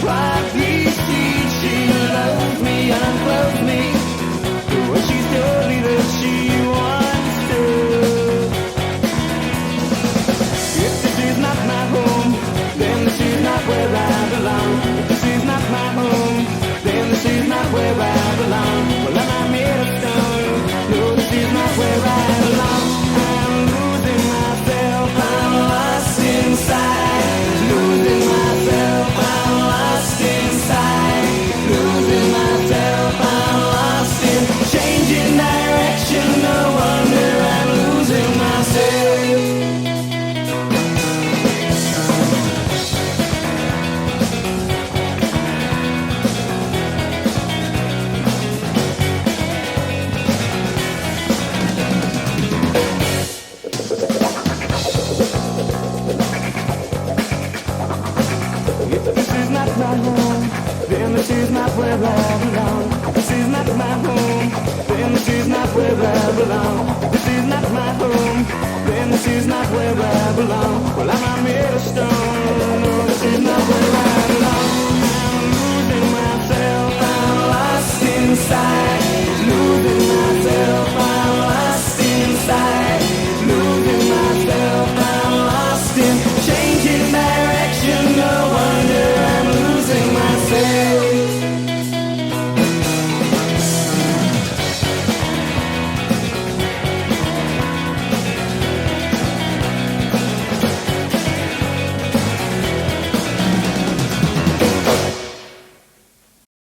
quietly sees she loves me, unclothes me, when she's told me that she wants to. If this is not my home, then this is not where I belong. If this is not my home, then this is not where I belong. Well, am I made of stone? No, this is not where I belong. I'm losing myself, I'm lost inside. Losing myself, I'm lost inside. Losing myself, I'm lost in changing direction. No wonder I'm losing myself. Then this is not where I belong. This is not my home. Then this is not where I belong. This is not my home. Then this is not where I belong. Well, I'm made of stone.